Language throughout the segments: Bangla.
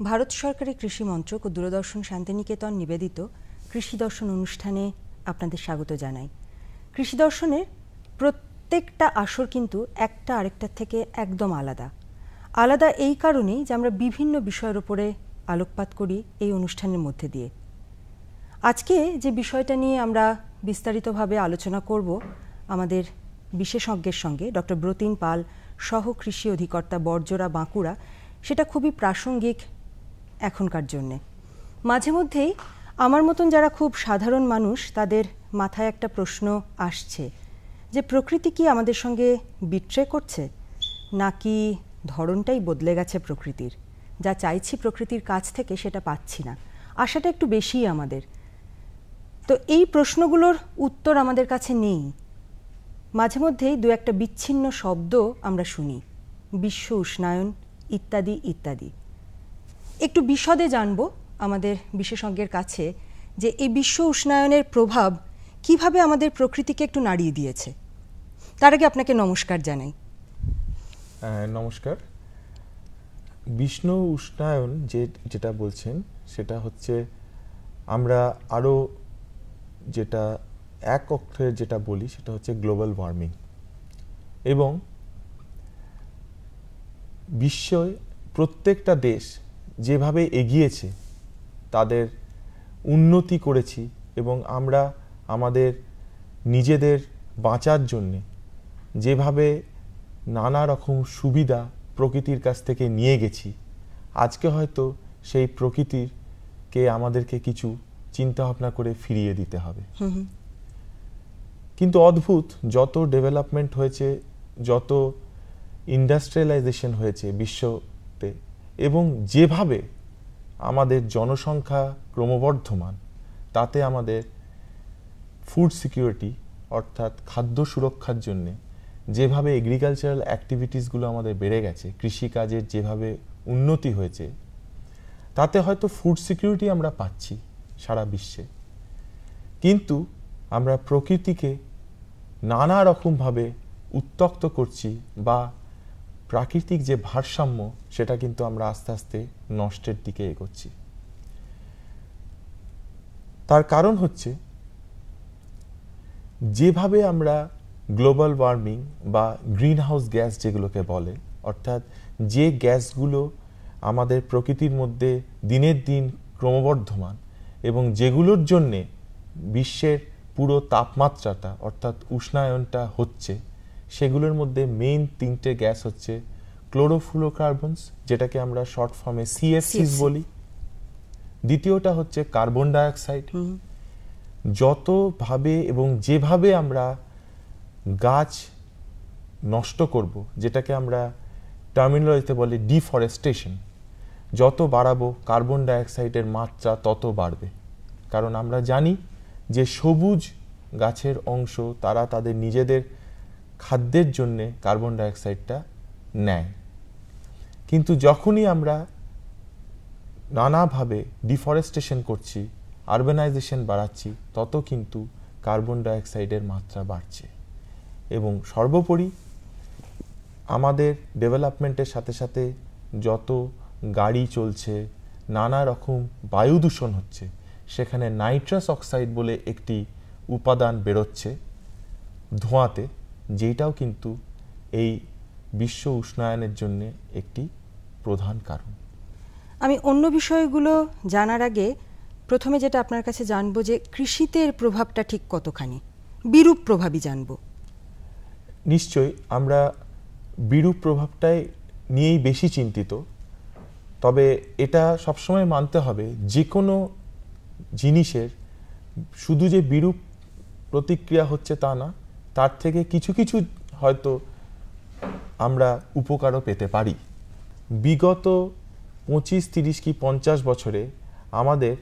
ভারত সরকারের কৃষি মন্ত্রক ও দূরদর্শন শান্তিনিকেতন নিবেদিত কৃষি দর্শন অনুষ্ঠানে আপনাদের স্বাগত জানাই। কৃষি দর্শনের প্রত্যেকটা আসর কিন্তু একটা আরেকটার থেকে একদম আলাদা। আলাদা এই কারণেই যে আমরা বিভিন্ন বিষয়ের উপরে আলোকপাত করি এই অনুষ্ঠানের মধ্যে দিয়ে। আজকে যে বিষয়টা নিয়ে আমরা বিস্তারিতভাবে আলোচনা করব আমাদের বিশেষজ্ঞের সঙ্গে, ডক্টর ব্রতিন পাল, সহ কৃষি অধিকর্তা, বড়জোড়া, বাঁকুড়া, সেটা খুবই প্রাসঙ্গিক এখনকার জন্যে। মাঝে মধ্যেই আমার মতন যারা খুব সাধারণ মানুষ, তাদের মাথায় একটা প্রশ্ন আসছে যে প্রকৃতি কি আমাদের সঙ্গে বিট্রে করছে, নাকি ধরনটাই বদলে গেছে প্রকৃতির? যা চাইছি প্রকৃতির কাছ থেকে সেটা পাচ্ছি না, আশাটা একটু বেশিই আমাদের। তো এই প্রশ্নগুলোর উত্তর আমাদের কাছে নেই। মাঝে মধ্যেই দু একটা বিচ্ছিন্ন শব্দ আমরা শুনি, বিশ্ব উষ্ণায়ন ইত্যাদি ইত্যাদি। একটু বিশদে জানবো আমাদের বিশেষজ্ঞের কাছে যে এই বিশ্ব উষ্ণায়নের প্রভাব কিভাবে আমাদের প্রকৃতিকে একটু নাড়িয়ে দিয়েছে। তার আগে আপনাকে নমস্কার জানাই। নমস্কার। বিশ্ব উষ্ণায়ন যেটা বলছেন সেটা হচ্ছে আমরা আরও যেটা এক অক্ষরে যেটা বলি সেটা হচ্ছে গ্লোবাল ওয়ার্মিং। এবং বিশ্বে প্রত্যেকটা দেশ যেভাবে এগিয়েছে, তাদের উন্নতি করেছি এবং আমরা আমাদের নিজেদের বাঁচার জন্যে যেভাবে নানা রকম সুবিধা প্রকৃতির কাছ থেকে নিয়ে গেছি, আজকে হয়তো সেই প্রকৃতিরকে আমাদেরকে কিছু চিন্তা ভাবনা করে ফিরিয়ে দিতে হবে। কিন্তু অদ্ভুত, যত ডেভেলপমেন্ট হয়েছে, যত ইন্ডাস্ট্রিয়ালাইজেশন হয়েছে বিশ্বতে, এবং যেভাবে আমাদের জনসংখ্যা ক্রমবর্ধমান, তাতে আমাদের ফুড সিকিউরিটি অর্থাৎ খাদ্য সুরক্ষার জন্যে যেভাবে এগ্রিকালচারাল অ্যাক্টিভিটিসগুলো আমাদের বেড়ে গেছে, কৃষিকাজের যেভাবে উন্নতি হয়েছে, তাতে হয়তো ফুড সিকিউরিটি আমরা পাচ্ছি সারা বিশ্বে। কিন্তু আমরা প্রকৃতিকে নানা রকমভাবে উত্তক্ত করছি, বা প্রাকৃতিক যে ভারসাম্য সেটা কিন্তু আমরা আস্তে আস্তে নষ্টের দিকে এগোচ্ছি। তার কারণ হচ্ছে যেভাবে আমরা গ্লোবাল ওয়ার্মিং বা গ্রিন হাউস গ্যাস যেগুলোকে বলে, অর্থাৎ যে গ্যাসগুলো আমাদের প্রকৃতির মধ্যে দিনের দিন ক্রমবর্ধমান এবং যেগুলোর জন্যে বিশ্বের পুরো তাপমাত্রাটা অর্থাৎ উষ্ণায়নটা হচ্ছে, সেগুলোর মধ্যে মেইন তিনটে গ্যাস হচ্ছে ক্লোরোফ্লুরোকার্বনস, যেটাকে আমরা শর্ট ফর্মে সিএফসিস বলি। দ্বিতীয়টা হচ্ছে কার্বন ডাইঅক্সাইড। যতভাবে এবং যেভাবে আমরা গাছ নষ্ট করব, যেটাকে আমরা টার্মিনোলজিতে বলি ডিফরেস্টেশন, যত বাড়াবো কার্বন ডাইঅক্সাইডের মাত্রা তত বাড়বে। কারণ আমরা জানি যে সবুজ গাছের অংশ তারা তাদের নিজেদের খাদ্যের জন্যে কার্বন ডাইঅক্সাইডটা নেয়। কিন্তু যখনই আমরা নানাভাবে ডিফরেস্টেশন করছি, আরবানাইজেশন বাড়াচ্ছি, তত কিন্তু কার্বন ডাইঅক্সাইডের মাত্রা বাড়ছে। এবং সর্বোপরি আমাদের ডেভেলপমেন্টের সাথে সাথে যত গাড়ি চলছে, নানা রকম বায়ু দূষণ হচ্ছে, সেখানে নাইট্রাস অক্সাইড বলে একটি উপাদান বেরোচ্ছে ধোঁয়াতে, যেটাও কিন্তু এই বিশ্ব উষ্ণায়নের জন্য একটি প্রধান কারণ। আমি অন্য বিষয়গুলো জানার আগে প্রথমে যেটা আপনার কাছে জানবো যে কৃষিতে এর প্রভাবটা ঠিক কতখানি, বিরূপ প্রভাবই জানবো। নিশ্চয়ই আমরা বিরূপ প্রভাবটাই নিয়েই বেশি চিন্তিত। তবে এটা সবসময় মানতে হবে, যে কোনো জিনিসের শুধু যে বিরূপ প্রতিক্রিয়া হচ্ছে তা না, তার থেকে কিছু কিছু হয়তো আমরা উপকারও পেতে পারি। বিগত 25, 30 কি 50 বছরে আমাদের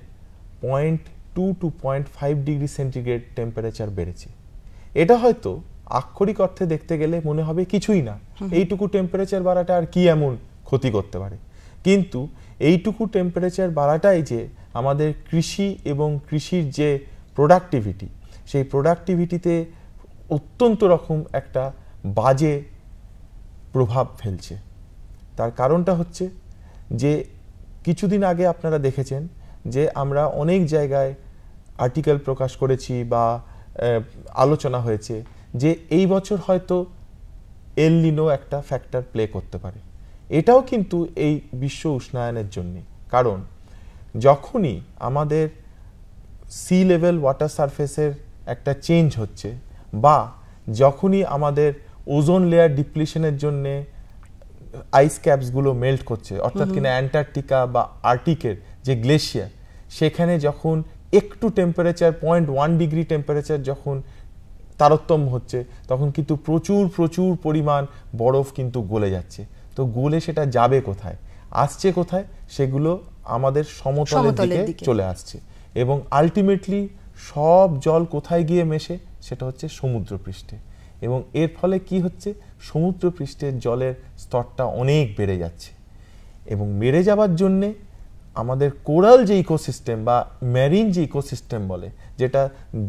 0.2 to 0.5 ডিগ্রি সেন্টিগ্রেড টেম্পারেচার বেড়েছে। এটা হয়তো আক্ষরিক অর্থে দেখতে গেলে মনে হবে কিছুই না, এইটুকু টেম্পারেচার বাড়াটা আর কি এমন ক্ষতি করতে পারে। কিন্তু এইটুকু টেম্পারেচার বাড়াটাই যে আমাদের কৃষি এবং কৃষির যে প্রোডাক্টিভিটি, সেই প্রোডাক্টিভিটিতে অত্যন্ত রকম একটা বাজে প্রভাব ফেলছে। তার কারণটা হচ্ছে যে কিছুদিন আগে আপনারা দেখেছেন যে আমরা অনেক জায়গায় আর্টিকেল প্রকাশ করেছি বা আলোচনা হয়েছে যে এই বছর হয়তো এল নিনো একটা ফ্যাক্টর প্লে করতে পারে। এটাও কিন্তু এই বিশ্ব উষ্ণায়নের জন্য, কারণ যখনই আমাদের সি লেভেল ওয়াটার সারফেসের একটা চেঞ্জ হচ্ছে বা যখনই আমাদের ওজোন লেয়ার ডিপ্লিশনের জন্য আইস ক্যাপসগুলো মেল্ট করছে, অর্থাৎ কিনা অ্যান্টার্কটিকা বা আর্কটিকের যে গ্লেশিয়ার সেখানে যখন একটু টেম্পারেচার 0.1 ডিগ্রি টেম্পারেচার যখন তারতম্য হচ্ছে, তখন কিন্তু প্রচুর প্রচুর পরিমাণ বরফ কিন্তু গলে যাচ্ছে। তো গলে সেটা যাবে কোথায়, আসছে কোথায়, সেগুলো আমাদের সমতলের দিকে চলে আসছে এবং আলটিমেটলি সব জল কোথায় গিয়ে মেশে, সেটা হচ্ছে সমুদ্রপৃষ্ঠে। এবং এর ফলে কি হচ্ছে, সমুদ্রপৃষ্ঠের জলের স্তরটা অনেক বেড়ে যাচ্ছে এবং বেড়ে যাওয়ার জন্যে আমাদের কোরাল যে ইকোসিস্টেম বা ম্যারিন যে ইকোসিস্টেম বলে, যেটা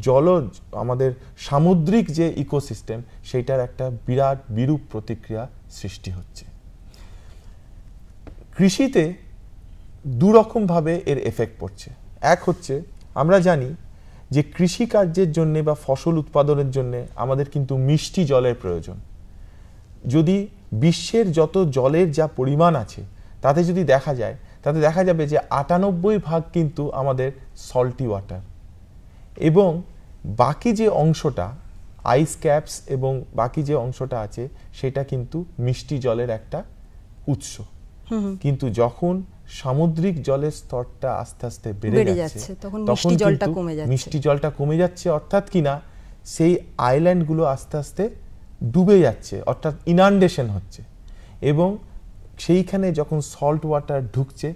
জলজ আমাদের সামুদ্রিক যে ইকোসিস্টেম, সেইটার একটা বিরাট বিরূপ প্রতিক্রিয়া সৃষ্টি হচ্ছে। কৃষিতে দুরকমভাবে এর এফেক্ট পড়ছে। এক হচ্ছে, আমরা জানি যে কৃষি কার্যের জন্য বা ফসল উৎপাদনের জন্য আমাদের কিন্তু মিষ্টি জলের প্রয়োজন। যদি বিশ্বের যত জলের যা পরিমাণ আছে তাতে যদি দেখা যায়, তাতে দেখা যাবে যে 98% কিন্তু আমাদের সল্টি ওয়াটার এবং বাকি যে অংশটা আইস ক্যাপস এবং বাকি যে অংশটা আছে সেটা কিন্তু মিষ্টি জলের একটা উৎস। কিন্তু যখন সামুদ্রিক জলের স্তরটা আস্তে আস্তে বেড়ে যাচ্ছে তখন মিষ্টি জলটা কমে যাচ্ছে, অর্থাৎ কিনা সেই আইল্যান্ডগুলো আস্তে আস্তে ডুবে যাচ্ছে, অর্থাৎ ইনান্ডেশন হচ্ছে এবং সেইখানে যখন সল্ট ওয়াটার ঢুকছে,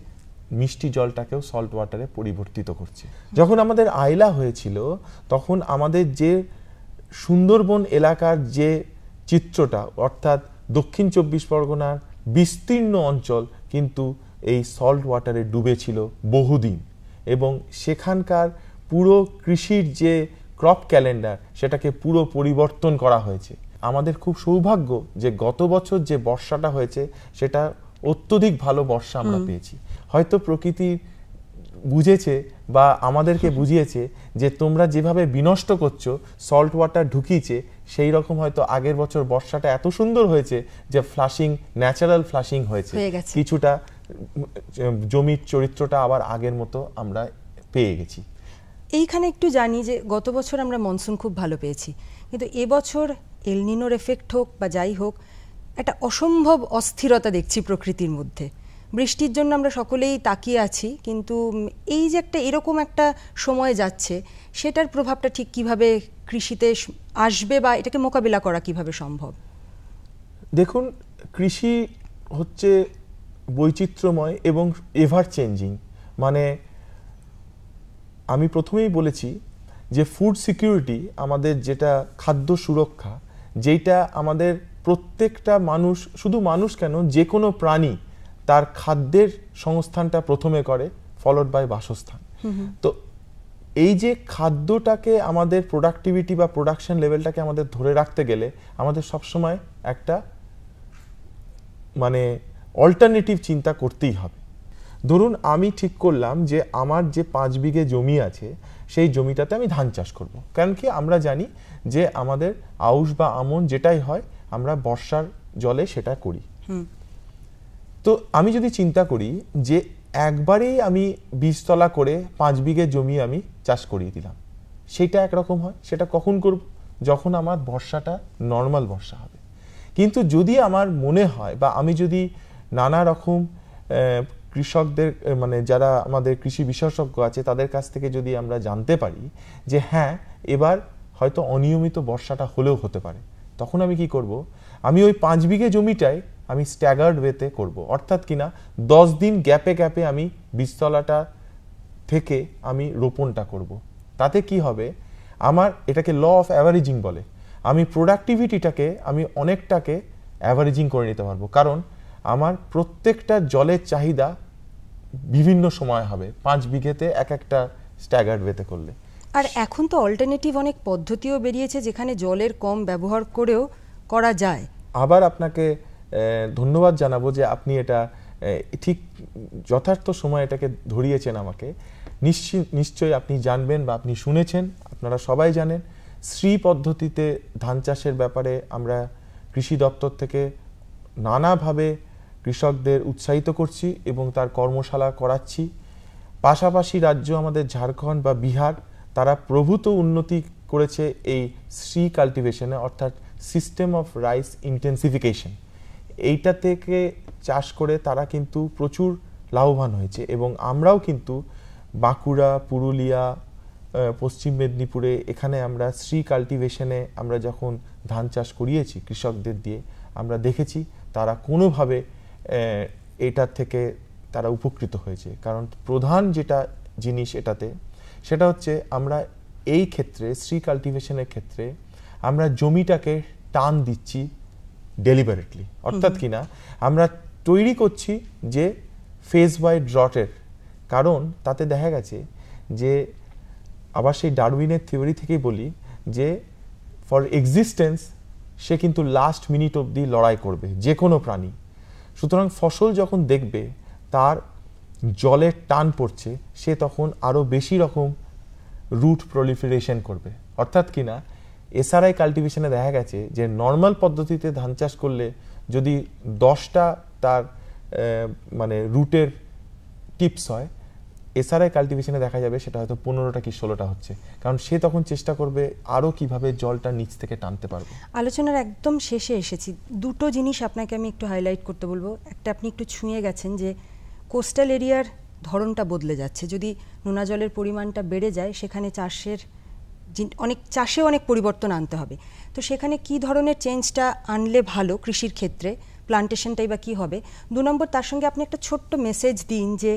মিষ্টি জলটাকেও সল্ট ওয়াটারে পরিবর্তিত করছে। যখন আমাদের আইলা হয়েছিল তখন আমাদের যে সুন্দরবন এলাকার যে চিত্রটা, অর্থাৎ দক্ষিণ 24 পরগনার বিস্তীর্ণ অঞ্চল কিন্তু এই সল্ট ওয়াটারে ডুবেছিল বহুদিন এবং সেখানকার পুরো কৃষির যে ক্রপ ক্যালেন্ডার সেটাকে পুরো পরিবর্তন করা হয়েছে। আমাদের খুব সৌভাগ্য যে গত বছর যে বর্ষাটা হয়েছে সেটা অত্যধিক ভালো বর্ষা আমরা পেয়েছি। হয়তো প্রকৃতি বুঝেছে বা আমাদেরকে বুঝিয়েছে যে তোমরা যেভাবে বিনষ্ট করছো, সল্ট ওয়াটার ঢুকিয়েছে, সেই রকম হয়তো আগের বছর বর্ষাটা এত সুন্দর হয়েছে যে ফ্লাশিং, ন্যাচারাল ফ্লাশিং হয়েছে, কিছুটা জমির চরিত্রটা আবার আগের মতো আমরা পেয়ে গেছি। এইখানে একটু জানি যে গত বছর আমরা মনসুন খুব ভালো পেয়েছি, কিন্তু এবছর এল নিনোর এফেক্ট হোক বা যাই হোক, একটা অসম্ভব অস্থিরতা দেখছি প্রকৃতির মধ্যে। বৃষ্টির জন্য আমরা সকলেই তাকিয়ে আছি, কিন্তু এই যে একটা এরকম একটা সময় যাচ্ছে, সেটার প্রভাবটা ঠিক কিভাবে কৃষিতে আসবে বা এটাকে মোকাবিলা করা কিভাবে সম্ভব? দেখুন, কৃষি হচ্ছে বৈচিত্র্যময় এবং এভার চেঞ্জিং। মানে আমি প্রথমেই বলেছি যে ফুড সিকিউরিটি, আমাদের যেটা খাদ্য সুরক্ষা, যেটা আমাদের প্রত্যেকটা মানুষ, শুধু মানুষ কেন, যে কোনো প্রাণী তার খাদ্যের সংস্থানটা প্রথমে করে, ফলোড বাই বাসস্থান। তো এই যে খাদ্যটাকে আমাদের প্রোডাক্টিভিটি বা প্রোডাকশন লেভেলটাকে আমাদের ধরে রাখতে গেলে আমাদের সবসময় একটা মানে অল্টারনেটিভ চিন্তা করতেই হবে। ধরুন আমি ঠিক করলাম যে আমার যে 5 বিঘে জমি আছে সেই জমিটাতে আমি ধান চাষ করব, কারণ কি আমরা জানি যে আমাদের আউশ বা আমন যেটাই হয় আমরা বর্ষার জলে সেটা করি। তো আমি যদি চিন্তা করি যে একবারেই আমি বীজতলা করে 5 বিঘে জমি আমি চাষ করিয়ে দিলাম, সেটা একরকম হয়। সেটা কখন করব? যখন আমার বর্ষাটা নর্মাল বর্ষা হবে। কিন্তু যদি আমার মনে হয় বা আমি যদি নানা রকম কৃষকদের, মানে যারা আমাদের কৃষি বিশেষজ্ঞ আছে তাদের কাছ থেকে যদি আমরা জানতে পারি যে হ্যাঁ এবার হয়তো অনিয়মিত বর্ষাটা হলেও হতে পারে, তখন আমি কি করব? আমি ওই 5 বিঘে জমিটাই আমি স্ট্যাগার্ড ওয়েতে করব, অর্থাৎ কিনা 10 দিন গ্যাপে গ্যাপে আমি বীজতলাটা থেকে আমি রোপণটা করব। তাতে কি হবে, আমার এটাকে ল অফ অ্যাভারেজিং বলে, আমি প্রোডাক্টিভিটিটাকে আমি অনেকটাকে অ্যাভারেজিং করে নিতে পারবো, কারণ আমার প্রত্যেকটা জলের চাহিদা বিভিন্ন সময় হবে 5 বিঘেতে এক একটা স্ট্যাগার্ড ওয়েতে করলে। আর এখন তো অল্টারনেটিভ অনেক পদ্ধতিও বেরিয়েছে যেখানে জলের কম ব্যবহার করেও করা যায়। আবার আপনাকে ধন্যবাদ জানাবো যে আপনি এটা ঠিক যথার্থ সময় এটাকে ধরিয়েছেন আমাকে। নিশ্চয়ই আপনি জানবেন বা আপনি শুনেছেন, আপনারা সবাই জানেন, শ্রী পদ্ধতিতে ধান চাষের ব্যাপারে আমরা কৃষি দপ্তর থেকে নানাভাবে কৃষকদের উৎসাহিত করছি এবং তার কর্মশালা করাচ্ছি। পাশাপাশি রাজ্য আমাদের ঝাড়খণ্ড বা বিহার, তারা প্রভূত উন্নতি করেছে এই শ্রী কাল্টিভেশনে, অর্থাৎ সিস্টেম অফ রাইস ইন্টেন্সিফিকেশন। এইটা থেকে চাষ করে তারা কিন্তু প্রচুর লাভবান হয়েছে এবং আমরাও কিন্তু বাঁকুড়া, পুরুলিয়া, পশ্চিম মেদিনীপুরে এখানে আমরা শ্রী কাল্টিভেশনে আমরা যখন ধান চাষ করিয়েছি কৃষকদের দিয়ে, আমরা দেখেছি তারা কোনোভাবে এটার থেকে তারা উপকৃত হয়েছে। কারণ প্রধান যেটা জিনিস এটাতে, সেটা হচ্ছে আমরা এই ক্ষেত্রে শ্রী কাল্টিভেশনের ক্ষেত্রে আমরা জমিটাকে টান দিচ্ছি ডেলিবারেটলি, অর্থাৎ কিনা আমরা তৈরি করছি যে ফেজ বাই ড্রটের। কারণ তাতে দেখা গেছে যে, আবার সেই ডারউইনের থিওরি থেকেই বলি, যে ফর এক্সিস্টেন্স সে কিন্তু লাস্ট মিনিট অবধি লড়াই করবে, যে কোনো প্রাণী। সুতরাং ফসল যখন দেখবে তার জলের টান পড়ছে, সে তখন আরও বেশি রকম রুট প্রলিফারেশন করবে। অর্থাৎ কিনা এসআরআই কাল্টিভেশনে দেখা গেছে যে নর্মাল পদ্ধতিতে ধান চাষ করলে যদি 10টা তার মানে রুটের টিপস হয়, এসআরআই কাল্টিভেশনে দেখা যাবে সেটা হয়তো 15টা কি 16টা হচ্ছে। কারণ সে তখন চেষ্টা করবে আরও কিভাবে জলটা নিচ থেকে টানতে পারবে। আলোচনার একদম শেষে এসেছি, দুটো জিনিস আপনাকে আমি একটু হাইলাইট করতে বলবো। একটা আপনি একটু ছুঁয়ে গেছেন যে কোস্টাল এরিয়ার ধরনটা বদলে যাচ্ছে, যদি নোনা জলের পরিমাণটা বেড়ে যায় সেখানে চাষে অনেক পরিবর্তন আনতে হবে। তো সেখানে কি ধরনের চেঞ্জটা আনলে ভালো কৃষির ক্ষেত্রে, প্লান্টেশনটাই বা কী হবে? 2 নম্বর, তার সঙ্গে আপনি একটা ছোট্ট মেসেজ দিন যে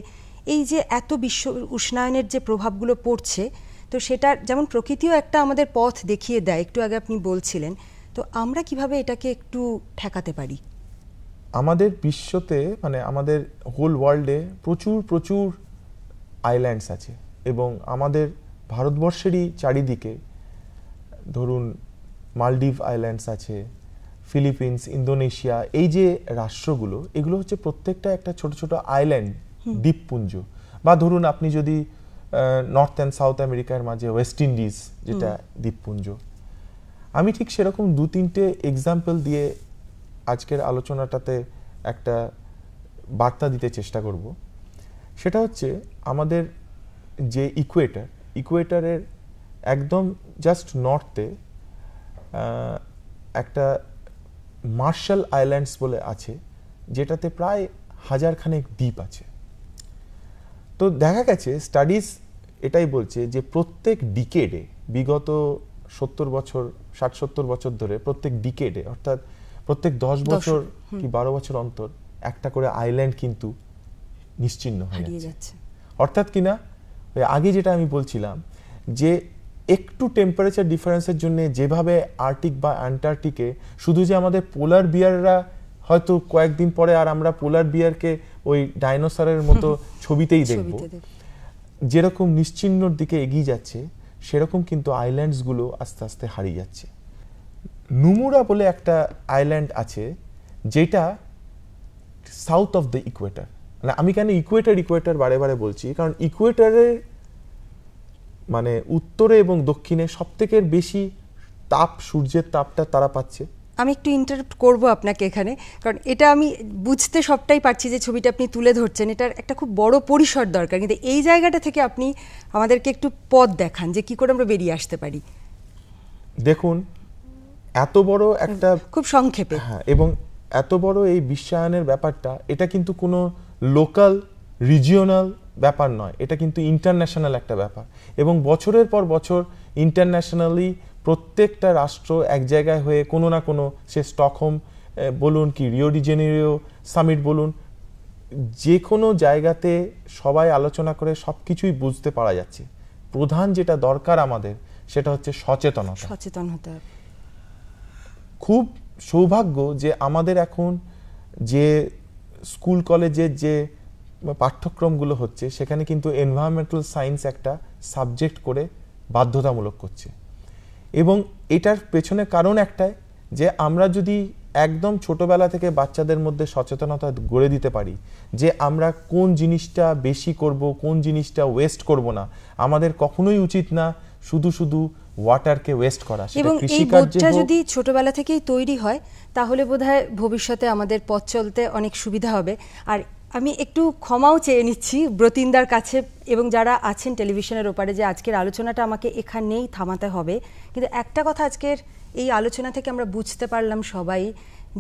এই যে এত বিশ্ব উষ্ণায়নের যে প্রভাবগুলো পড়ছে, তো সেটার যেমন প্রকৃতিও একটা আমাদের পথ দেখিয়ে দেয়, একটু আগে আপনি বলছিলেন, তো আমরা কিভাবে এটাকে একটু ঠেকাতে পারি? আমাদের বিশ্বতে, মানে আমাদের হোল ওয়ার্ল্ডে প্রচুর আইল্যান্ডস আছে এবং আমাদের ভারতবর্ষেরই চারিদিকে ধরুন মালদ্বীপ আইল্যান্ডস আছে, ফিলিপিন্স, ইন্দোনেশিয়া, এই যে রাষ্ট্রগুলো, এগুলো হচ্ছে প্রত্যেকটা একটা ছোট ছোট আইল্যান্ড, দ্বীপপুঞ্জ। বা ধরুন আপনি যদি নর্থ অ্যান্ড সাউথ আমেরিকার মাঝে ওয়েস্ট ইন্ডিজ যেটা দ্বীপপুঞ্জ, আমি ঠিক সেরকম 2-3টে এক্সাম্পল দিয়ে আজকের আলোচনাটাতে একটা বার্তা দিতে চেষ্টা করব। সেটা হচ্ছে আমাদের যে ইকুয়েটারের একদম জাস্ট নর্থে একটা মার্শাল আইল্যান্ডস বলে আছে, যেটাতে প্রায় 1000 খানেক দ্বীপ আছে। তো দেখা গেছে স্টাডিজ এটাই বলছে যে প্রত্যেক ডিকেডে, বিগত 70 বছর 60-70 বছর ধরে, প্রত্যেক ডিকেডে অর্থাৎ প্রত্যেক 10 বছর কি 12 বছর অন্তর একটা করে আইল্যান্ড কিন্তু নিশ্চিহ্ন হয়ে যাচ্ছে। অর্থাৎ কিনা আগে যেটা আমি বলছিলাম যে একটু টেম্পারেচার ডিফারেন্সের জন্য যেভাবে আর্কটিক বা অ্যান্টার্কটিকে শুধু যে আমাদের পোলার বিয়াররা হয়তো কয়েকদিন পরে আর আমরা পোলার বিয়ারকে ওই ডাইনোসরের মতো ছবিতেই দেখব, যেরকম নিশ্চিহ্নর দিকে এগিয়ে যাচ্ছে, সেরকম কিন্তু আইল্যান্ডসগুলো আস্তে আস্তে হারিয়ে যাচ্ছে। নুমুরা বলে একটা আইল্যান্ড আছে যেটা সাউথ অফ দ্য ইকুয়েটার। মানে আমি কেন ইকুয়েটার বারে বারে বলছি, কারণ ইকুয়েটারের মানে উত্তরে এবং দক্ষিণে সবথেকে বেশি তাপ, সূর্যের তাপটা তারা পাচ্ছে। আমি একটু ইন্টারাপ্ট করব আপনাকে এখানে, কারণ এটা আমি বুঝতে সবটাই পারছি যে ছবিটা আপনি তুলে ধরছেন, এটার একটা খুব বড় পরিসর দরকার, কিন্তু এই জায়গাটা থেকে আপনি আমাদেরকে একটু পথ দেখান যে কি করে আমরা বেরিয়ে আসতে পারি। দেখুন, এত বড় একটা, খুব সংক্ষেপে, হ্যাঁ, এবং এত বড় এই বিশ্বায়নের ব্যাপারটা, এটা কিন্তু কোনো লোকাল রিজিওনাল ব্যাপার নয়, এটা কিন্তু ইন্টারন্যাশনাল একটা ব্যাপার। এবং বছরের পর বছর ইন্টারন্যাশনালি প্রত্যেকটা রাষ্ট্র এক জায়গায় হয়ে কোনো না কোনো, সে স্টকহোম বলুন কি রিও ডি জেনেরিও সামিট বলুন, যে কোনো জায়গাতে সবাই আলোচনা করে সব কিছুই বুঝতে পারা যাচ্ছে। প্রধান যেটা দরকার আমাদের, সেটা হচ্ছে সচেতন হতে হবে। খুব সৌভাগ্য যে আমাদের এখন যে স্কুল কলেজের যে পাঠ্যক্রমগুলো হচ্ছে, সেখানে কিন্তু এনভায়রনমেন্টাল সায়েন্স একটা সাবজেক্ট করে বাধ্যতামূলক করছে। এবং এটার পেছনে কারণ একটাই, যে আমরা যদি একদম ছোটবেলা থেকে বাচ্চাদের মধ্যে সচেতনতা গড়ে দিতে পারি যে আমরা কোন জিনিসটা বেশি করব, কোন জিনিসটা ওয়েস্ট করব না, আমাদের কখনোই উচিত না শুধু শুধু ওয়াটারকে ওয়েস্ট করা। এবং এই বোধটা যদি ছোটবেলা থেকেই তৈরি হয় তাহলে বোধহয় ভবিষ্যতে আমাদের পথ চলতে অনেক সুবিধা হবে। আর আমি একটু ক্ষমাও চেয়ে নিচ্ছি ব্রতিনদার কাছে এবং যারা আছেন টেলিভিশনের ওপারে যে আজকের আলোচনাটা আমাকে এখানেই থামাতে হবে, কিন্তু একটা কথা আজকের এই আলোচনা থেকে আমরা বুঝতে পারলাম সবাই,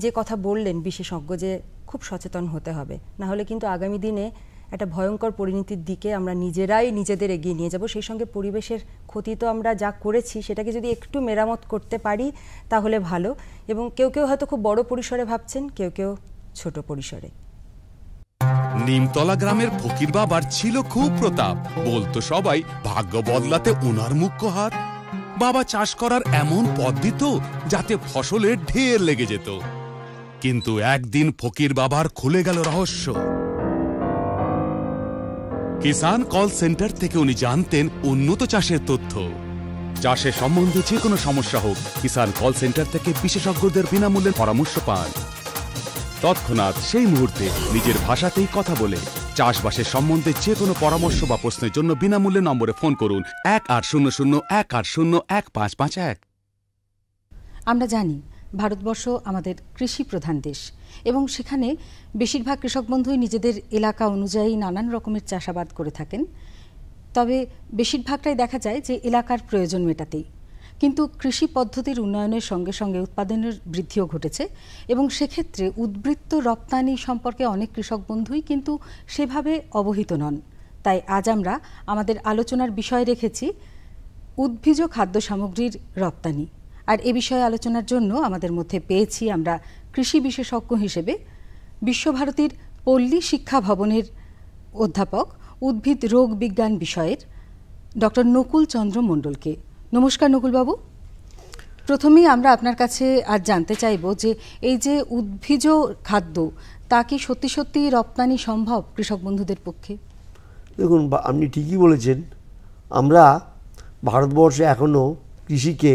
যে কথা বললেন বিশেষজ্ঞ, যে খুব সচেতন হতে হবে, না হলে কিন্তু আগামী দিনে একটা ভয়ঙ্কর পরিণতির দিকে আমরা নিজেরাই নিজেদের এগিয়ে নিয়ে যাব। সেই সঙ্গে পরিবেশের ক্ষতি তো আমরা যা করেছি সেটাকে যদি একটু মেরামত করতে পারি তাহলে ভালো। এবং কেউ কেউ হয়তো খুব বড় পরিসরে ভাবছেন, কেউ কেউ ছোট পরিসরে। নিমতলা গ্রামের ফকির বাবার ছিল খুব প্রতাপ, বলতো সবাই ভাগ্য বদলাতে ওনার মুখ্য হাত। বাবা চাষ করার এমন পথ দিত যাতে ফসলের ঢের লেগে যেত। কিন্তু একদিন ফকির বাবার খুলে গেল রহস্য। কিষান কল সেন্টার থেকে উনি জানতেন উন্নত চাষের তথ্য। চাষের সম্বন্ধে যে কোনো সমস্যা হোক, কিষান কল সেন্টার থেকে বিশেষজ্ঞদের বিনামূল্যে পরামর্শ পান। তৎক্ষণাৎ সেই মুহূর্তে নিজের ভাষাতেই কথা বলে চাষবাসের সম্বন্ধে যে কোনো পরামর্শ বা প্রশ্নের জন্য বিনামূল্যে নম্বরে ফোন করুন 1800-180-1551। আমরা জানি ভারতবর্ষ আমাদের কৃষি প্রধান দেশ এবং সেখানে বেশিরভাগ কৃষক বন্ধুই নিজেদের এলাকা অনুযায়ী নানান রকমের চাষাবাদ করে থাকেন। তবে বেশিরভাগটাই দেখা যায় যে এলাকার প্রয়োজন মেটাতেই। কিন্তু কৃষি পদ্ধতির উন্নয়নের সঙ্গে সঙ্গে উৎপাদনের বৃদ্ধিও ঘটেছে এবং সেক্ষেত্রে উদ্বৃত্ত রপ্তানি সম্পর্কে অনেক কৃষক বন্ধুই কিন্তু সেভাবে অবহিত নন। তাই আজ আমরা আমাদের আলোচনার বিষয় রেখেছি উদ্ভিজ খাদ্য সামগ্রীর রপ্তানি। আর এ বিষয়ে আলোচনার জন্য আমাদের মধ্যে পেয়েছি আমরা কৃষি বিশেষজ্ঞ হিসেবে বিশ্বভারতীর পল্লী শিক্ষা ভবনের অধ্যাপক উদ্ভিদ রোগ বিজ্ঞান বিষয়ের ডক্টর নকুল চন্দ্র মণ্ডলকে। নমস্কার নকুলবাবু। প্রথমেই আমরা আপনার কাছে আজ জানতে চাইব যে এই যে উদ্ভিজ খাদ্য, তা কি সত্যি সত্যি রপ্তানি সম্ভব কৃষক বন্ধুদের পক্ষে? দেখুন, আপনি ঠিকই বলেছেন। আমরা ভারতবর্ষে এখনও কৃষিকে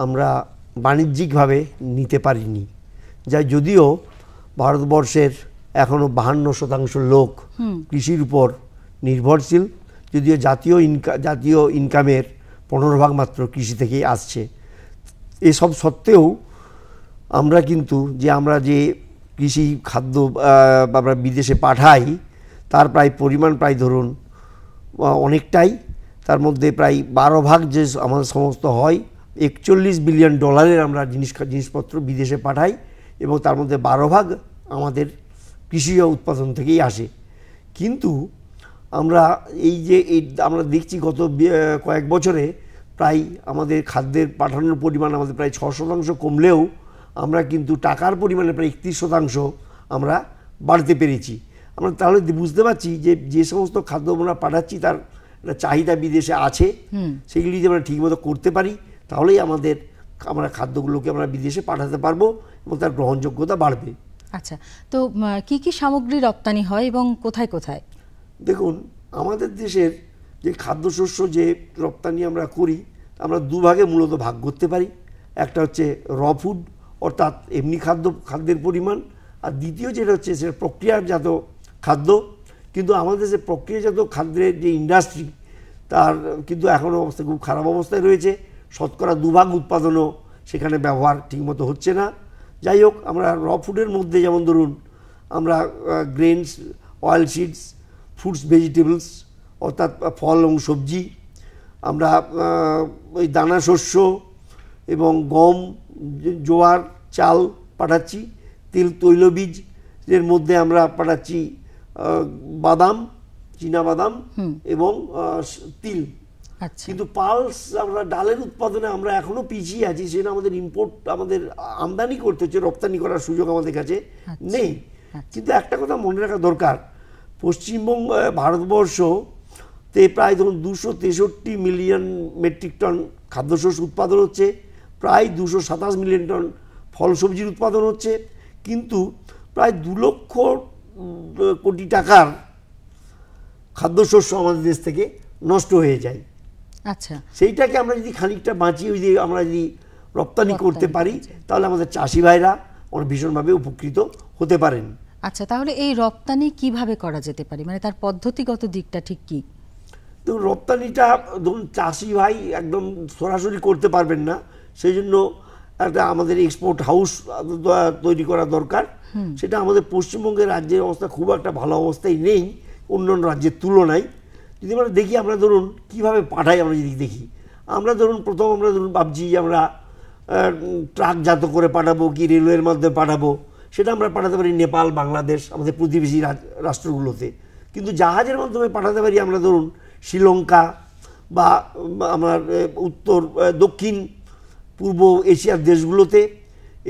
আমরা বাণিজ্যিকভাবে নিতে পারিনি। যা যদিও ভারতবর্ষের এখনও 52% লোক কৃষির উপর নির্ভরশীল, যদিও জাতীয় ইনকামের 15% মাত্র কৃষি থেকেই আসছে। এসব সত্ত্বেও আমরা কিন্তু আমরা যে কৃষি খাদ্য আমরা বিদেশে পাঠাই তার পরিমাণ ধরুন অনেকটাই, তার মধ্যে প্রায় 12% যে আমাদের সমস্ত হয়, $41 বিলিয়ন আমরা জিনিসপত্র বিদেশে পাঠাই এবং তার মধ্যে 12% আমাদের কৃষি উৎপাদন থেকেই আসে। কিন্তু আমরা আমরা দেখছি গত কয়েক বছরে প্রায় আমাদের খাদ্যের পাঠানোর পরিমাণ আমাদের প্রায় 6% কমলেও আমরা কিন্তু টাকার পরিমাণে প্রায় 31% আমরা বাড়তে পেরেছি। আমরা তাহলে বুঝতে পারছি যে সমস্ত খাদ্য আমরা পাঠাচ্ছি তার একটা চাহিদা বিদেশে আছে, সেগুলি যদি আমরা ঠিকমতো করতে পারি তাহলেই আমরা খাদ্যগুলোকে আমরা বিদেশে পাঠাতে পারবো এবং তার গ্রহণযোগ্যতা বাড়বে। আচ্ছা, তো কি কি সামগ্রী রপ্তানি হয় এবং কোথায় কোথায়? দেখুন, আমাদের দেশের যে খাদ্যশস্য যে রপ্তানি আমরা করি, আমরা দুভাগে মূলত ভাগ করতে পারি। একটা হচ্ছে র ফুড, অর্থাৎ এমনি খাদ্যের পরিমাণ, আর দ্বিতীয় যেটা হচ্ছে সেটা প্রক্রিয়াজাত খাদ্য। কিন্তু আমাদের দেশে প্রক্রিয়াজাত খাদ্যের যে ইন্ডাস্ট্রি তার কিন্তু এখনও অবস্থা খুব খারাপ অবস্থায় রয়েছে। 2% উৎপাদনও সেখানে ব্যবহার ঠিকমতো হচ্ছে না। যাই হোক, আমরা র ফুডের মধ্যে যেমন ধরুন আমরা grains, oil seeds, fruits, vegetables অর্থাৎ ফল এবং সবজি, আমরা ওই দানা শস্য এবং গম, জোয়ার, চাল পাঠাচ্ছি। তৈলবীজ এর মধ্যে আমরা পাঠাচ্ছি বাদাম, চীনাবাদাম এবং তিল। কিন্তু পালস, আমরা ডালের উৎপাদনে আমরা এখনো পিছিয়ে আছি। সেটা আমাদের আমাদের আমদানি করতে হচ্ছে, রপ্তানি করার সুযোগ আমাদের কাছে নেই। কিন্তু একটা কথা মনে রাখা দরকার, পশ্চিমবঙ্গ ভারতবর্ষতে প্রায় ধরুন 263 মিলিয়ন মেট্রিক টন খাদ্যশস্য উৎপাদন হচ্ছে, প্রায় 227 মিলিয়ন টন ফল সবজির উৎপাদন হচ্ছে, কিন্তু প্রায় 2 লক্ষ কোটি টাকার খাদ্যশস্য আমাদের দেশ থেকে নষ্ট হয়ে যায়। আচ্ছা, সেইটাকে আমরা যদি খানিকটা বাঁচিয়ে আমরা যদি রপ্তানি করতে পারি তাহলে আমাদের চাষি ভাইরা ভীষণভাবে উপকৃত হতে পারেন। আচ্ছা, তাহলে এই রপ্তানি কিভাবে করা যেতে পারে, মানে তার পদ্ধতিগত দিকটা ঠিক কি? দেখুন, রপ্তানিটা ধরুন চাষি ভাই একদম সরাসরি করতে পারবেন না, সেই জন্য একটা আমাদের এক্সপোর্ট হাউস তৈরি করা দরকার। সেটা আমাদের পশ্চিমবঙ্গের রাজ্যের অবস্থা খুব একটা ভালো অবস্থায় নেই অন্যান্য রাজ্যের তুলনায়। যদি আমরা দেখি, আমরা ধরুন কীভাবে পাঠাই, আমরা যদি দেখি, আমরা ধরুন প্রথম আমরা ধরুন ভাবছি যে আমরা ট্রাকজাত করে পাঠাবো কি রেলওয়ের মাধ্যমে পাঠাবো, সেটা আমরা পাঠাতে পারি নেপাল, বাংলাদেশ, আমাদের প্রতিবেশী রাষ্ট্রগুলোতে। কিন্তু জাহাজের মাধ্যমে পাঠাতে পারি আমরা ধরুন শ্রীলঙ্কা বা আমার দক্ষিণ পূর্ব এশিয়ার দেশগুলোতে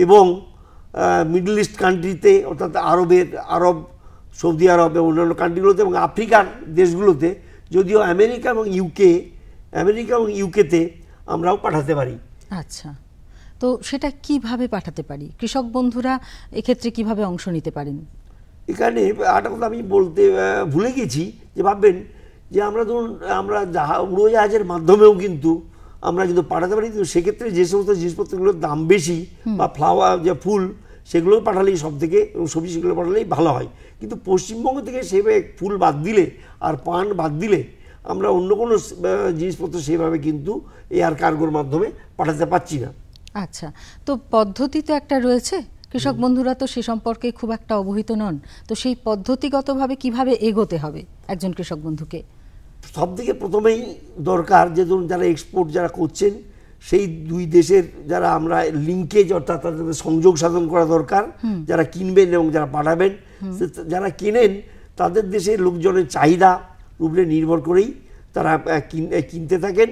এবং মিডল ইস্ট কান্ট্রিতে, অর্থাৎ আরব, সৌদি আরব এবং অন্যান্য কান্ট্রিগুলোতে এবং আফ্রিকার দেশগুলোতে, যদিও আমেরিকা এবং ইউকেতে আমরাও পাঠাতে পারি। আচ্ছা, তো সেটা কিভাবে পাঠাতে পারি? কৃষক বন্ধুরা এক্ষেত্রে কিভাবে অংশ নিতে পারেন? এখানে একটা কথা আমি বলতে ভুলে গেছি, যে ভাববেন যে আমরা ধরুন আমরা উড়োজাহাজের মাধ্যমেও কিন্তু আমরা কিন্তু পাঠাতে পারি, কিন্তু সেক্ষেত্রে যে সমস্ত জিনিসপত্রগুলোর দাম বেশি বা ফ্লাওয়ার যে ফুল সেগুলো পাঠালেই সব থেকে, সবজি সেগুলো পাঠালেই ভালো হয়। কিন্তু পশ্চিমবঙ্গ থেকে সেভাবে ফুল বাদ দিলে আর পান বাদ দিলে আমরা অন্য কোনো জিনিসপত্র সেভাবে কিন্তু এয়ার কার্গোর মাধ্যমে পাঠাতে পারছি না। আচ্ছা, তো পদ্ধতি তো একটা রয়েছে, কৃষক বন্ধুরা তো সে সম্পর্কে খুব একটা অবহিত নন, তো সেই পদ্ধতিগতভাবে কিভাবে এগোতে হবে একজন কৃষক বন্ধুকে? সব থেকে প্রথমেই দরকার যে ধরুন যারা এক্সপোর্ট যারা করছেন সেই দুই দেশের যারা আমরা লিঙ্কেজ, অর্থাৎ তাদের সংযোগ সাধন করা দরকার, যারা কিনবেন এবং যারা পাঠাবেন। যারা কেনেন তাদের দেশের লোকজনের চাহিদা উপরে নির্ভর করেই তারা কিনতে থাকেন,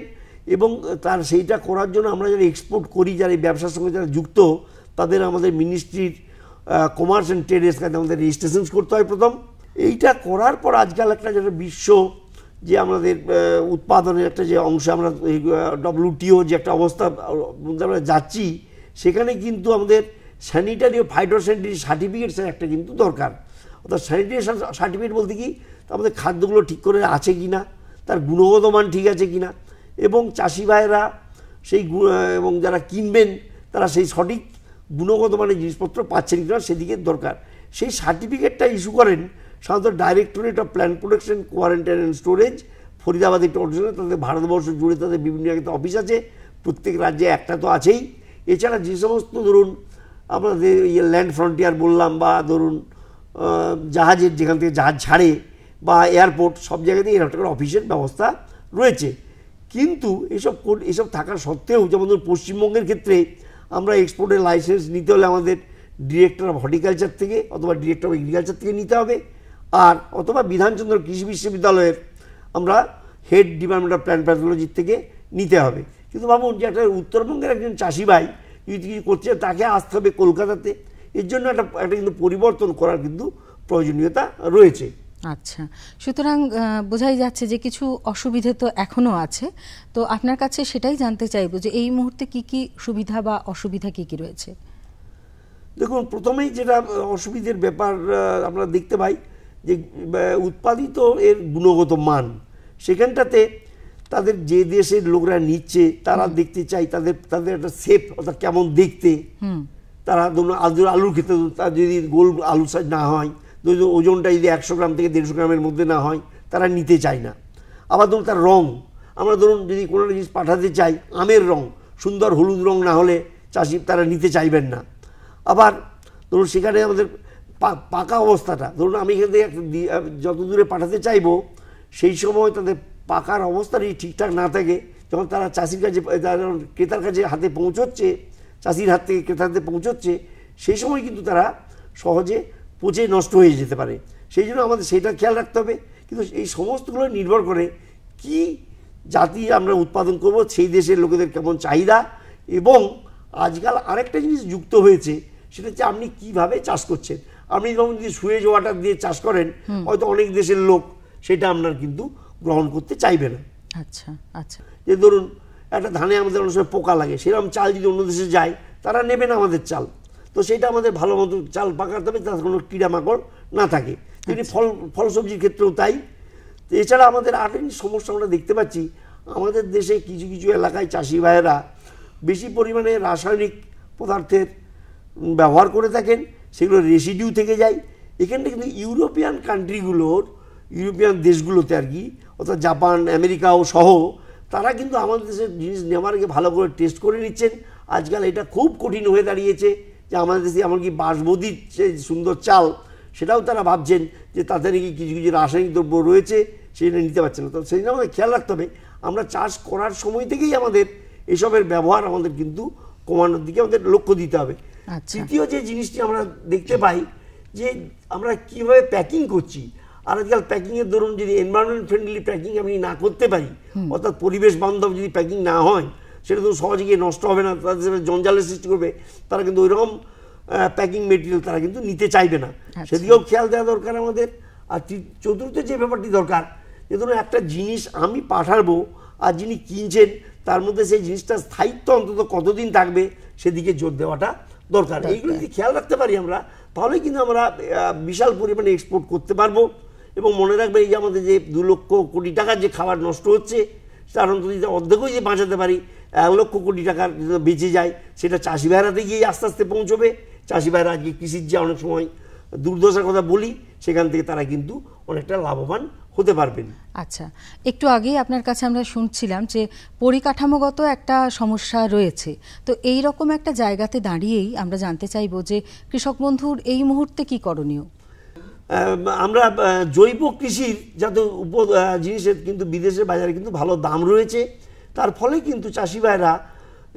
এবং তার সেইটা করার জন্য আমরা যারা এক্সপোর্ট করি, যারা এই ব্যবসার সঙ্গে যারা যুক্ত, তাদের আমাদের মিনিস্ট্রির কমার্স অ্যান্ড ট্রেডের কাছে আমাদের রেজিস্ট্রেশন করতে হয় প্রথম। এইটা করার পর আজকাল একটা যেটা বিশ্ব যে আমাদের উৎপাদনের একটা যে অংশ, আমরা WTO যে একটা অবস্থা আমরা যাচ্ছি, সেখানে কিন্তু আমাদের স্যানিটারি ও ফাইটোস্যানিটারি সার্টিফিকেটসের একটা কিন্তু দরকার। অর্থাৎ স্যানিটারি সার্টিফিকেট বলতে কি, আমাদের খাদ্যগুলো ঠিক করে আছে কি না, তার গুণগত মান ঠিক আছে কি না, এবং চাষি ভাইয়েরা সেই এবং যারা কিনবেন তারা সেই সঠিক গুণগত মানের জিনিসপত্র পাচ্ছেন কিনা সেদিকে দরকার। সেই সার্টিফিকেটটা ইস্যু করেন সাধারণত directorate of plant protection, quarantine and storage, Faridabad একটা অফিস। তাদের ভারতবর্ষ জুড়ে তাদের বিভিন্ন জায়গাতে অফিস আছে, প্রত্যেক রাজ্যে একটা তো আছেই। এছাড়া যে সমস্ত ধরুন আমাদের ল্যান্ড ফ্রন্টিয়ার বললাম, বা ধরুন জাহাজের যেখান থেকে জাহাজ ছাড়ে বা এয়ারপোর্ট, সব জায়গাতেই এর একটা অফিসের ব্যবস্থা রয়েছে। কিন্তু এসব থাকা সত্ত্বেও, যেমন ধরুন পশ্চিমবঙ্গের ক্ষেত্রে আমরা এক্সপোর্টের লাইসেন্স নিতে হলে আমাদের ডিরেক্টর অফ হর্টিকালচার থেকে অথবা ডিরেক্টর অফ এগ্রিকালচার থেকে নিতে হবে, আর অথবা বিধানচন্দ্র কৃষি বিশ্ববিদ্যালয়ের আমরা হেড ডিপার্টমেন্ট অফ প্ল্যান্ট প্যাথোলজির থেকে নিতে হবে। কিন্তু ভাবুন যে একটা উত্তরবঙ্গের একজন চাষি ভাই যদি কিছু করছে, তাকে আসতে হবে কলকাতাতে। এর জন্য একটা কিন্তু পরিবর্তন করার কিন্তু প্রয়োজনীয়তা রয়েছে। আচ্ছা, সুতরাং বোঝাই যাচ্ছে যে কিছু অসুবিধে তো এখনো আছে। তো আপনার কাছে সেটাই জানতে চাইবো যে এই মুহূর্তে কি কি সুবিধা বা অসুবিধা কি কি রয়েছে? দেখুন, প্রথমেই যেটা অসুবিধার ব্যাপার আমরা দেখতে পাই যে উৎপাদিত এর গুণগত মান, সেখানটাতে তাদের যে দেশের লোকরা নিচ্ছে তারা দেখতে চায় তাদের একটা শেপ, অর্থাৎ কেমন দেখতে। তারা ধরুন আলুর ক্ষেত্রে তার যদি গোল আলু সাইজ না হয়, ওজনটা যদি 100 গ্রাম থেকে 150 গ্রামের মধ্যে না হয়, তারা নিতে চায় না। আবার ধরুন তার রং, আমরা ধরুন যদি কোনো জিনিস পাঠাতে চাই, আমের রং সুন্দর হলুদ রং না হলে চাষি তারা নিতে চাইবেন না। আবার ধরুন সেখানে আমাদের পাকা অবস্থাটা, ধরুন আমি এখান থেকে যত দূরে পাঠাতে চাইবো সেই সময় তাদের পাকার অবস্থাটি ঠিকঠাক না থাকে, যখন তারা চাষির কাছে ক্রেতার কাছে হাতে পৌঁছচ্ছে, চাষির হাত থেকে ক্রেতার হাতে পৌঁছচ্ছে, সেই সময় কিন্তু তারা সহজে পচে নষ্ট হয়ে যেতে পারে। সেই জন্য আমাদের সেটা খেয়াল রাখতে হবে। কিন্তু এই সমস্তগুলো নির্ভর করে কি জাতি আমরা উৎপাদন করব, সেই দেশের লোকেদের কেমন চাহিদা, এবং আজকাল আরেকটা জিনিস যুক্ত হয়েছে, সেটা হচ্ছে আপনি কিভাবে চাষ করছেন। আপনি যখন যদি সুয়েজ ওয়াটার দিয়ে চাষ করেন, হয়তো অনেক দেশের লোক সেটা আপনার কিন্তু গ্রহণ করতে চাইবে না। আচ্ছা আচ্ছা, যে ধরুন একটা ধানে আমাদের অনেক সময় পোকা লাগে, সেরকম চাল যদি অন্য দেশে যায় তারা নেবে না আমাদের চাল। তো সেটা আমাদের ভালো মতো চাল পাকাতে হবে, তার কোনো কীড়ামাকড় না থাকে। তেমনি ফল সবজির ক্ষেত্রেও তাই। তো এছাড়া আমাদের আরেকটি সমস্যা আমরা দেখতে পাচ্ছি, আমাদের দেশে কিছু কিছু এলাকায় চাষি ভাইয়েরা বেশি পরিমাণে রাসায়নিক পদার্থের ব্যবহার করে থাকেন সেগুলো রেসিডিউ থেকে যায়। এখানটা কিন্তু ইউরোপিয়ান কান্ট্রিগুলোর, ইউরোপিয়ান দেশগুলোতে আর কি, অর্থাৎ জাপান, আমেরিকাও সহ, তারা কিন্তু আমাদের দেশের জিনিস নেওয়ার আগে ভালো করে টেস্ট করে নিচ্ছেন। আজকাল এটা খুব কঠিন হয়ে দাঁড়িয়েছে যে আমাদের দেশে এমনকি বাসমতির যে সুন্দর চাল, সেটাও তারা ভাবছেন যে তাতে নাকি কিছু কিছু রাসায়নিক দ্রব্য রয়েছে, সেটা নিতে পারছে না। তো সেই জন্য আমাদের খেয়াল রাখতে হবে, আমরা চাষ করার সময় থেকেই আমাদের এসবের ব্যবহার আমাদের কিন্তু কমানোর দিকে আমাদের লক্ষ্য দিতে হবে। তৃতীয় যে জিনিসটি আমরা দেখতে পাই যে আমরা কীভাবে প্যাকিং করছি। আর আজকাল প্যাকিংয়ের ধরুন যদি এনভায়রনমেন্ট ফ্রেন্ডলি প্যাকিং আমি না করতে পারি, অর্থাৎ পরিবেশ বান্ধব যদি প্যাকিং না হয়, সেটা তো সহজে গিয়ে নষ্ট হবে না, তাদের জঞ্জালের সৃষ্টি করবে, তারা কিন্তু ওইরকম প্যাকিং মেটেরিয়াল তারা কিন্তু নিতে চাইবে না, সেদিকেও খেয়াল দেওয়া দরকার আমাদের। আর চতুর্থ যে ব্যাপারটি দরকার, যে ধরুন একটা জিনিস আমি পাঠাবো আর যিনি কিনছেন তার মধ্যে সেই জিনিসটার স্থায়িত্ব অন্তত কতদিন থাকবে সেদিকে জোর দেওয়াটা দরকার। এইগুলো যদি খেয়াল রাখতে পারি আমরা, তাহলে কিন্তু আমরা বিশাল পরিমাণে এক্সপোর্ট করতে পারবো। এবং মনে রাখবে, এই যে আমাদের যে 2 লক্ষ কোটি টাকার যে খাবার নষ্ট হচ্ছে, তার অন্তত যদি অর্ধেকই যে বাঁচাতে পারি, 1 লক্ষ কোটি টাকার বেঁচে যায়, সেটা চাষি ভাইরাতে গিয়ে আস্তে আস্তে পৌঁছবে। চাষি ভাইরা আজকে কৃষির যে অনেক সময় দুর্দশার কথা বলি, সেখান থেকে তারা কিন্তু অনেকটা লাভবান হতে পারবেন। আচ্ছা, একটু আগেই আপনার কাছে আমরা শুনছিলাম যে পরিকাঠামোগত একটা সমস্যা রয়েছে, তো এই রকম একটা জায়গাতে দাঁড়িয়েই আমরা জানতে চাইব যে কৃষক বন্ধুর এই মুহূর্তে কি করণীয়। আমরা জৈব কৃষির যাতে জিনিসের কিন্তু বিদেশের বাজারে কিন্তু ভালো দাম রয়েছে, তার ফলে কিন্তু চাষি ভাইরা,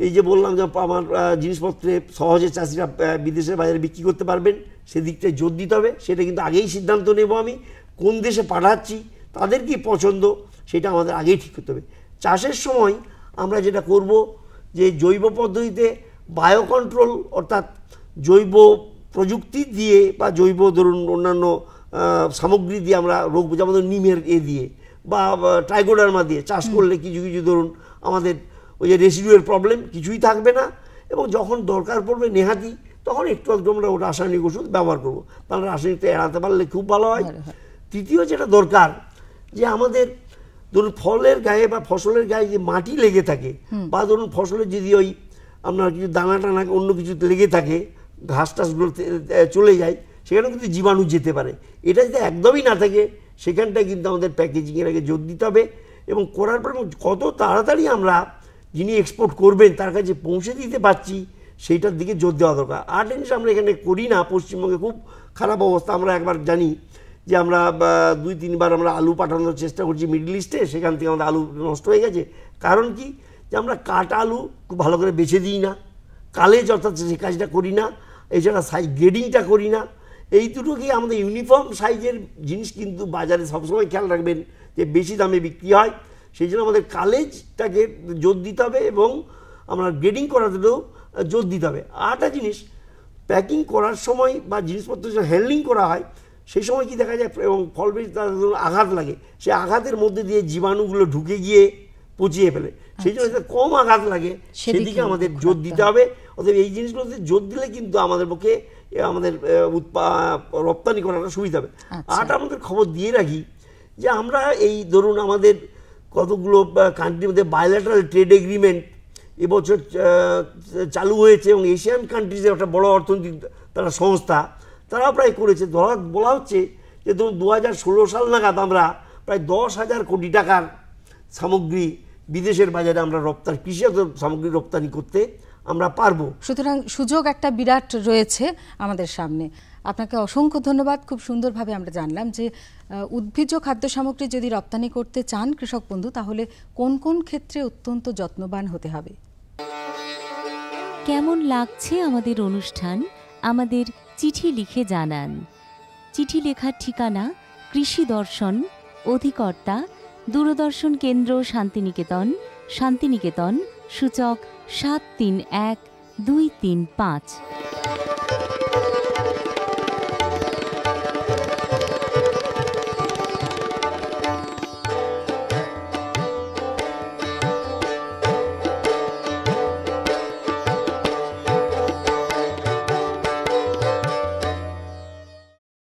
এই যে বললাম যে আমার জিনিসপত্রে সহজে চাষিরা বিদেশের বাজারে বিক্রি করতে পারবেন, সেদিকটায় জোর দিতে হবে। সেটা কিন্তু আগেই সিদ্ধান্ত নেব আমি, কোন দেশে পাঠাচ্ছি, তাদের কি পছন্দ, সেটা আমাদের আগেই ঠিক করতে হবে। চাষের সময় আমরা যেটা করব, যে জৈব পদ্ধতিতে বায়ো কন্ট্রোল, অর্থাৎ জৈব প্রযুক্তি দিয়ে বা জৈব ধরুন অন্যান্য সামগ্রী দিয়ে আমরা রোগ, যেমন নিমের দিয়ে বা ট্রাইকোডার্মা দিয়ে চাষ করলে কিছু কিছু ধরুন আমাদের ওই যে রেসিডুয়ের প্রবলেম কিছুই থাকবে না। এবং যখন দরকার পড়বে নেহাতি, তখন একটু আমরা রাসায়নিক ওষুধ ব্যবহার করবো, তাহলে রাসায়নিকটা এড়াতে পারলে খুব ভালো হয়। তৃতীয় যেটা দরকার, যে আমাদের ধরুন ফলের গায়ে বা ফসলের গায়ে যে মাটি লেগে থাকে, বা ধরুন ফসলের যদি ওই আপনার কিছু দানা টানা অন্য কিছু লেগে থাকে, ঘাস টাসগুলো চলে যায়, সেখানে কিন্তু জীবাণু যেতে পারে। এটা যদি একদমই না থাকে, সেখানটায় কিন্তু আমাদের প্যাকেজিংয়ের আগে জোর দিতে হবে। এবং করার পর কত তাড়াতাড়ি আমরা যিনি এক্সপোর্ট করবেন তার কাছে পৌঁছে দিতে পারছি, সেইটার দিকে জোর দেওয়া দরকার। আর জিনিস আমরা এখানে করি না, পশ্চিমবঙ্গে খুব খারাপ অবস্থা। আমরা একবার জানি যে আমরা 2-3 বার আমরা আলু পাঠানোর চেষ্টা করছি মিডল ইস্টে, সেখান থেকে আমাদের আলু নষ্ট হয়ে গেছে। কারণ কি, যে আমরা কাটা আলু খুব ভালো করে বেছে দিই না, কালেজ অর্থাৎ সে কাজটা করি না, এছাড়া সাইজ গ্রেডিংটা করি না। এই দুটোকে আমাদের ইউনিফর্ম সাইজের জিনিস কিন্তু বাজারে সবসময় খেয়াল রাখবেন যে বেশি দামে বিক্রি হয়, সেই জন্য আমাদের কালেজটাকে জোর দিতে হবে এবং আমরা গ্রেডিং করাতেও জোর দিতে হবে। আরেকটা জিনিস, প্যাকিং করার সময় বা জিনিসপত্র যখন হ্যান্ডলিং করা হয়, সেই সময় কি দেখা যায় এবং ফল বেশ আঘাত লাগে, সেই আঘাতের মধ্যে দিয়ে জীবাণুগুলো ঢুকে গিয়ে পচিয়ে ফেলে। সেই জন্য কম আঘাত লাগে সেদিকে আমাদের জোর দিতে হবে। অতএব এই জিনিসগুলোতে জোর দিলে কিন্তু আমাদের পক্ষে আমাদের রপ্তানি করাটা সুবিধা হবে। আর আমাদের খবর দিয়ে রাখি যে আমরা এই ধরুন আমাদের কতগুলো কান্ট্রির মধ্যে বায়োল্যাটারাল ট্রেড এগ্রিমেন্ট এবছর চালু হয়েছে, এবং এশিয়ান কান্ট্রিজের একটা বড় অর্থনৈতিক তারা সংস্থা, তারাও প্রায় করেছে। বলা হচ্ছে যে ধরুন 2016 সাল নাগাদ আমরা প্রায় 10,000 কোটি টাকার সামগ্রী বিদেশের বাজারে আমরা কৃষিজাত সামগ্রী রপ্তানি করতে আমরা পারবো। সুতরাং সুযোগ একটা বিরাট রয়েছে আমাদের সামনে। আপনাকে অসংখ্য ধন্যবাদ। খুব সুন্দরভাবে আমরা জানলাম যে উদ্ভিজ্জ খাদ্য সামগ্রী যদি রপ্তানি করতে চান কৃষক বন্ধু, তাহলে কোন কোন ক্ষেত্রে অত্যন্ত যত্নবান হতে হবে। কেমন লাগছে আমাদের অনুষ্ঠান আমাদের চিঠি লিখে জানান। চিঠি লেখার ঠিকানা কৃষি দর্শন, অধিকর্তা দূরদর্শন কেন্দ্র, শান্তিনিকেতন, শান্তিনিকেতন, সূচক 731235।